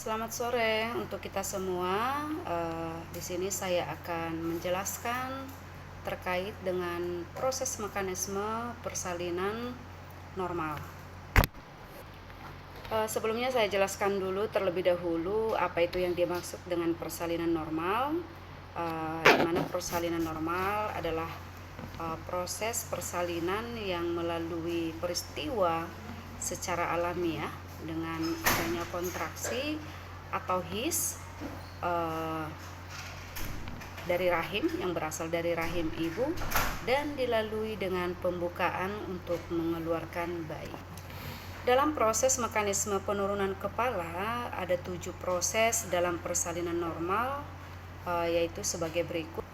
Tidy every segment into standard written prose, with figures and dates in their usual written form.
Selamat sore untuk kita semua. Di sini saya akan menjelaskan terkait dengan proses mekanisme persalinan normal. Sebelumnya saya jelaskan dulu terlebih dahulu apa itu yang dimaksud dengan persalinan normal. Di mana persalinan normal adalah proses persalinan yang melalui peristiwa secara alamiah dengan adanya kontraksi atau his dari rahim yang berasal dari rahim ibu dan dilalui dengan pembukaan untuk mengeluarkan bayi. Dalam proses mekanisme penurunan kepala ada 7 proses dalam persalinan normal, yaitu sebagai berikut.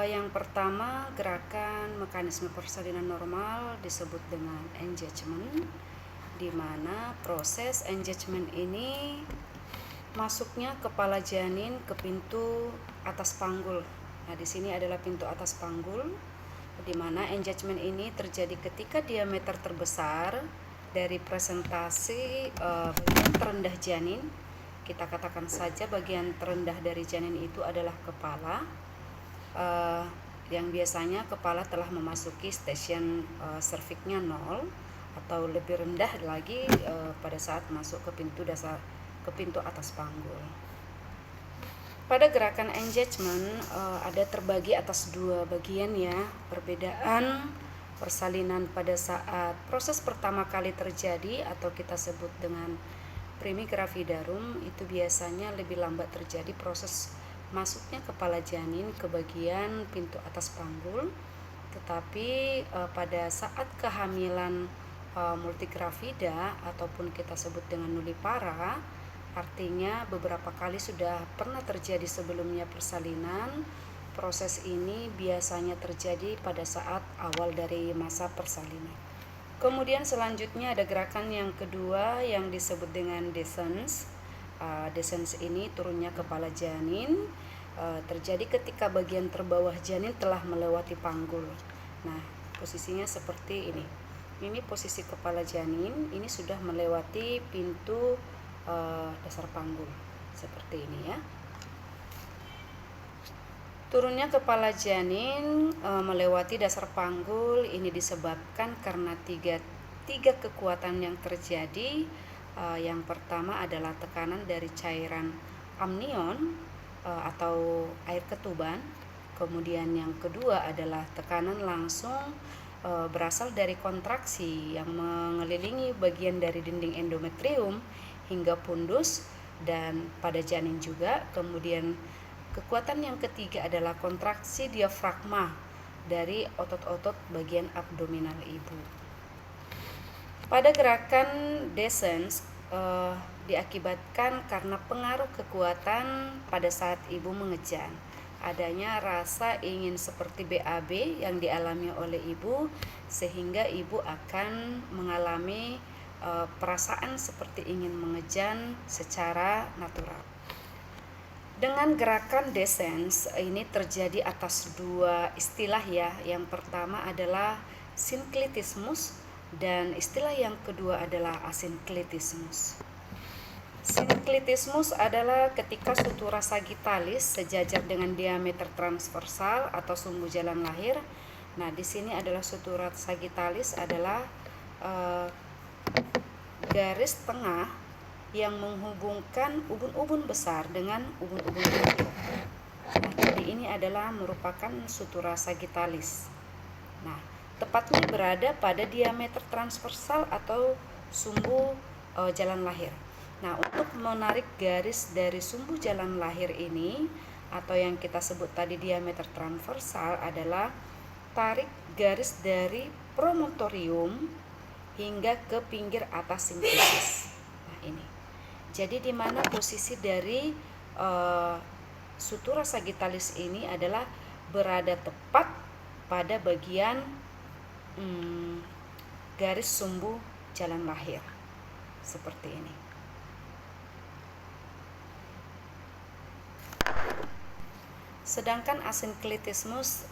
Yang pertama, gerakan mekanisme persalinan normal disebut dengan engagement, di mana proses engagement ini masuknya kepala janin ke pintu atas panggul. Nah, di sini adalah pintu atas panggul, di mana engagement ini terjadi ketika diameter terbesar dari presentasi bagian terendah janin. Kita katakan saja bagian terendah dari janin itu adalah kepala, yang biasanya kepala telah memasuki stasiun cervixnya 0 atau lebih rendah lagi pada saat masuk ke pintu atas panggul. Pada gerakan engagement ada terbagi atas 2 bagian ya. Perbedaan persalinan pada saat proses pertama kali terjadi atau kita sebut dengan primigravidarum, itu biasanya lebih lambat terjadi proses masuknya kepala janin ke bagian pintu atas panggul. Tetapi pada saat kehamilan multigravida ataupun kita sebut dengan nulipara, artinya beberapa kali sudah pernah terjadi sebelumnya persalinan. Proses ini biasanya terjadi pada saat awal dari masa persalinan. Kemudian selanjutnya ada gerakan yang kedua yang disebut dengan descens. Descens ini turunnya kepala janin terjadi ketika bagian terbawah janin telah melewati panggul. Nah, posisinya seperti ini. Ini posisi kepala janin, ini sudah melewati pintu dasar panggul seperti ini ya. Turunnya kepala janin melewati dasar panggul ini disebabkan karena tiga kekuatan yang terjadi. Yang pertama adalah tekanan dari cairan amnion atau air ketuban. Kemudian yang kedua adalah tekanan langsung berasal dari kontraksi yang mengelilingi bagian dari dinding endometrium hingga pundus dan pada janin juga. Kemudian kekuatan yang ketiga adalah kontraksi diafragma dari otot-otot bagian abdominal ibu. Pada gerakan descens diakibatkan karena pengaruh kekuatan pada saat ibu mengejan. Adanya rasa ingin seperti BAB yang dialami oleh ibu, sehingga ibu akan mengalami perasaan seperti ingin mengejan secara natural. Dengan gerakan descens ini terjadi atas 2 istilah ya. Yang pertama adalah sinklitismus dan istilah yang kedua adalah asinklitismus. Sinklitismus adalah ketika sutura sagittalis sejajar dengan diameter transversal atau sumbu jalan lahir. Nah, di sini adalah sutura sagittalis adalah garis tengah yang menghubungkan ubun-ubun besar dengan ubun-ubun kecil. Nah, jadi ini adalah merupakan sutura sagittalis. Nah, tepatnya berada pada diameter transversal atau sumbu jalan lahir. Nah, untuk menarik garis dari sumbu jalan lahir ini atau yang kita sebut tadi diameter transversal adalah tarik garis dari promontorium hingga ke pinggir atas simfisis. Nah, ini. Jadi di mana posisi dari sutura sagittalis ini adalah berada tepat pada bagian garis sumbu jalan lahir seperti ini. Sedangkan asinklitismus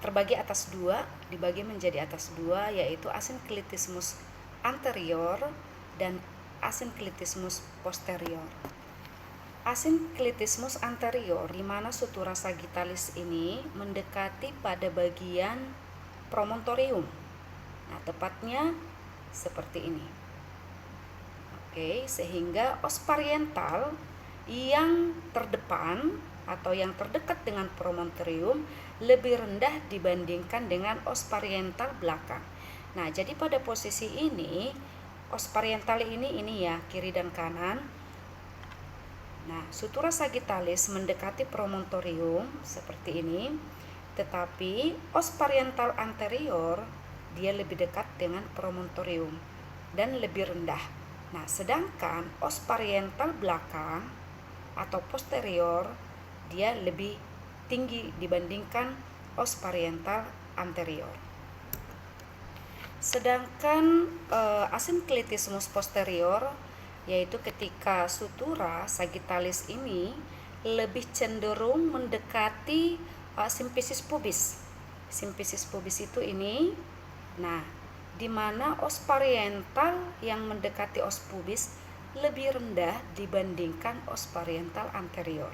terbagi atas 2, dibagi menjadi atas 2, yaitu asinklitismus anterior dan asinklitismus posterior. Asinklitismus anterior, di mana sutura sagittalis ini mendekati pada bagian promontorium. Nah, tepatnya seperti ini. Oke, sehingga os pariental yang terdepan atau yang terdekat dengan promontorium lebih rendah dibandingkan dengan os pariental belakang. Nah, jadi pada posisi ini os pariental ini ya, kiri dan kanan. Nah, sutura sagittalis mendekati promontorium seperti ini, tetapi os pariental anterior dia lebih dekat dengan promontorium dan lebih rendah. Nah, sedangkan os pariental belakang atau posterior dia lebih tinggi dibandingkan os pariental anterior. Sedangkan asinklitismus posterior, yaitu ketika sutura sagittalis ini lebih cenderung mendekati simfisis pubis. Simfisis pubis itu ini, nah, di mana os pariental yang mendekati os pubis lebih rendah dibandingkan os pariental anterior.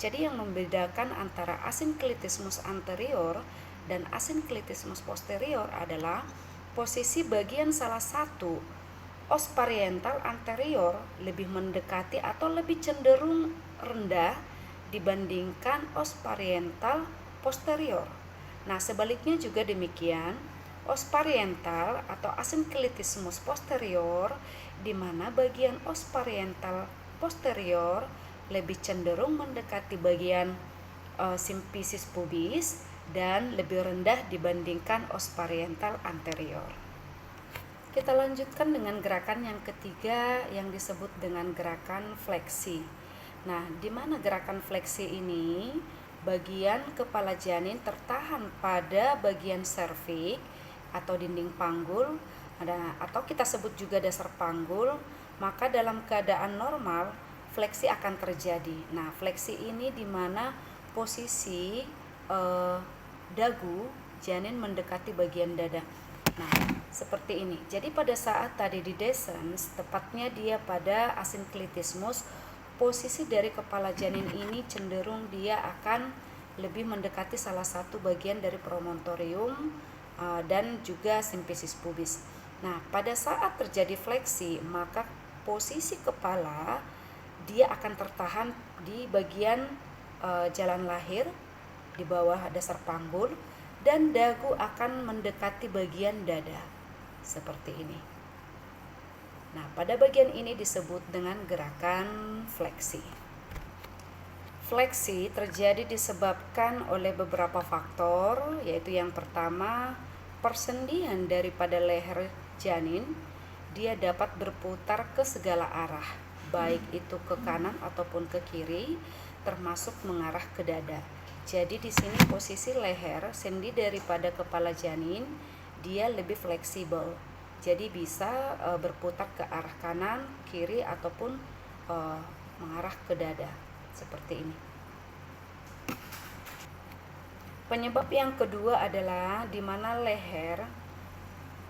Jadi yang membedakan antara asinklitismus anterior dan asinklitismus posterior adalah posisi bagian salah satu os pariental anterior lebih mendekati atau lebih cenderung rendah dibandingkan os pariental posterior. Nah, sebaliknya juga demikian, os pariental atau asinklitismus posterior di mana bagian os pariental posterior lebih cenderung mendekati bagian simfisis pubis dan lebih rendah dibandingkan os pariental anterior. Kita lanjutkan dengan gerakan yang ketiga yang disebut dengan gerakan fleksi. Nah, di mana gerakan fleksi ini bagian kepala janin tertahan pada bagian serviks atau dinding panggul, atau kita sebut juga dasar panggul, maka dalam keadaan normal fleksi akan terjadi. Nah, fleksi ini di mana posisi dagu janin mendekati bagian dada. Nah, seperti ini. Jadi pada saat tadi di descens, tepatnya dia pada asinklitismus, posisi dari kepala janin ini cenderung dia akan lebih mendekati salah satu bagian dari promontorium dan juga simfisis pubis. Nah, pada saat terjadi fleksi, maka posisi kepala dia akan tertahan di bagian jalan lahir di bawah dasar panggul dan dagu akan mendekati bagian dada seperti ini. Nah, pada bagian ini disebut dengan gerakan fleksi. Fleksi terjadi disebabkan oleh beberapa faktor, yaitu yang pertama, persendian daripada leher janin, dia dapat berputar ke segala arah, baik itu ke kanan ataupun ke kiri, termasuk mengarah ke dada. Jadi di sini posisi leher, sendi daripada kepala janin, dia lebih fleksibel. Jadi bisa berputar ke arah kanan, kiri ataupun mengarah ke dada seperti ini. Penyebab yang kedua adalah di mana leher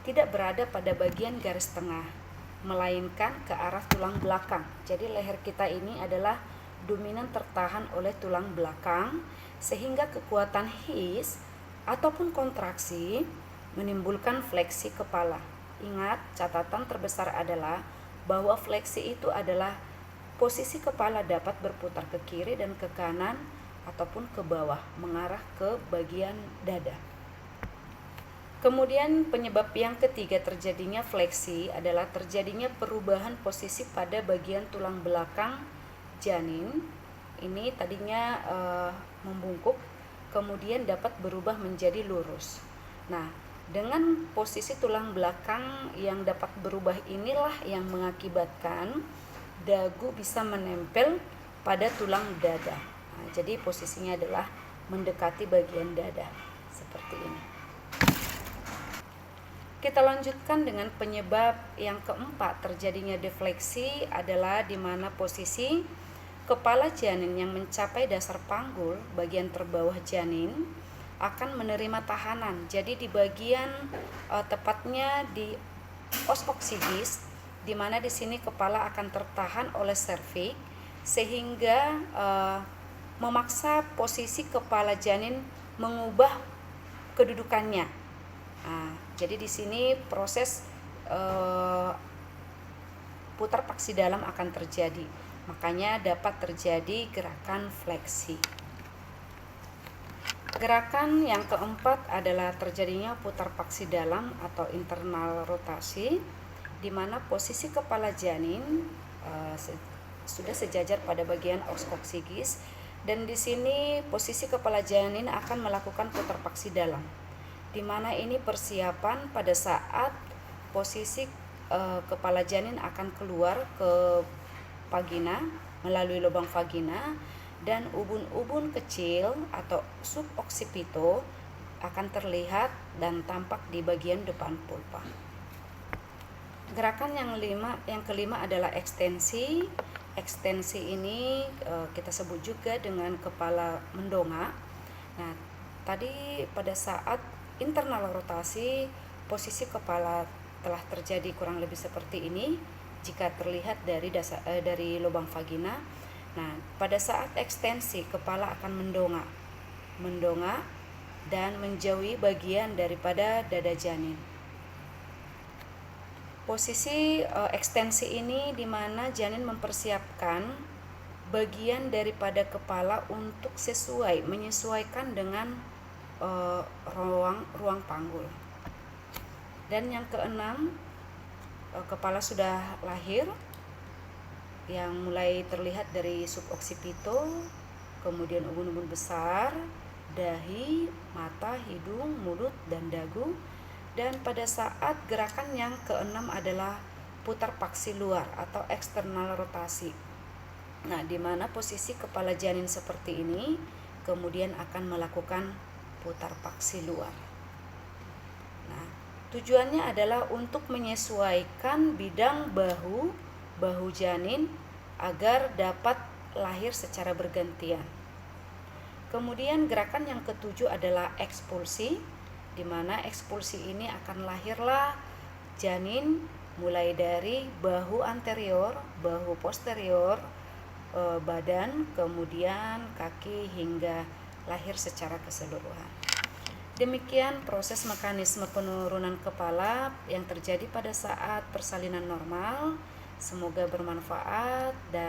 tidak berada pada bagian garis tengah, melainkan ke arah tulang belakang. Jadi leher kita ini adalah dominan tertahan oleh tulang belakang, sehingga kekuatan his ataupun kontraksi menimbulkan fleksi kepala. Ingat, catatan terbesar adalah bahwa fleksi itu adalah posisi kepala dapat berputar ke kiri dan ke kanan ataupun ke bawah, mengarah ke bagian dada. Kemudian penyebab yang ketiga terjadinya fleksi adalah terjadinya perubahan posisi pada bagian tulang belakang janin. Ini tadinya membungkuk, kemudian dapat berubah menjadi lurus. Nah, dengan posisi tulang belakang yang dapat berubah inilah yang mengakibatkan dagu bisa menempel pada tulang dada. Nah, jadi posisinya adalah mendekati bagian dada seperti ini. Kita lanjutkan dengan penyebab yang keempat terjadinya defleksi adalah di mana posisi kepala janin yang mencapai dasar panggul bagian terbawah janin akan menerima tahanan. Jadi di bagian tepatnya di os oksidis di mana di sini kepala akan tertahan oleh serviks sehingga memaksa posisi kepala janin mengubah kedudukannya. Nah, jadi di sini proses putar paksi dalam akan terjadi, makanya dapat terjadi gerakan fleksi. Gerakan yang keempat adalah terjadinya putar paksi dalam atau internal rotasi, di mana posisi kepala janin sudah sejajar pada bagian oskoksigis, dan di sini posisi kepala janin akan melakukan putar paksi dalam, di mana ini persiapan pada saat posisi kepala janin akan keluar ke vagina melalui lubang vagina, dan ubun-ubun kecil atau suboksipito akan terlihat dan tampak di bagian depan vulva. Gerakan yang kelima adalah ekstensi. Ekstensi ini kita sebut juga dengan kepala mendongak. Nah, tadi pada saat internal rotasi, posisi kepala telah terjadi kurang lebih seperti ini jika terlihat dari lubang vagina. Nah, pada saat ekstensi kepala akan mendongak dan menjauhi bagian daripada dada janin. Posisi ekstensi ini di mana janin mempersiapkan bagian daripada kepala untuk menyesuaikan dengan ruang panggul. Dan yang keenam, kepala sudah lahir, yang mulai terlihat dari suboksipito, kemudian ubun-ubun besar, dahi, mata, hidung, mulut, dan dagu. Dan pada saat gerakan yang keenam adalah putar paksi luar atau eksternal rotasi. Nah, di mana posisi kepala janin seperti ini kemudian akan melakukan putar paksi luar. Nah, tujuannya adalah untuk menyesuaikan bidang bahu janin agar dapat lahir secara bergantian. Kemudian gerakan yang ketujuh adalah ekspulsi, di mana ekspulsi ini akan lahirlah janin mulai dari bahu anterior, bahu posterior, badan, kemudian kaki hingga lahir secara keseluruhan. Demikian proses mekanisme penurunan kepala yang terjadi pada saat persalinan normal. Semoga bermanfaat dan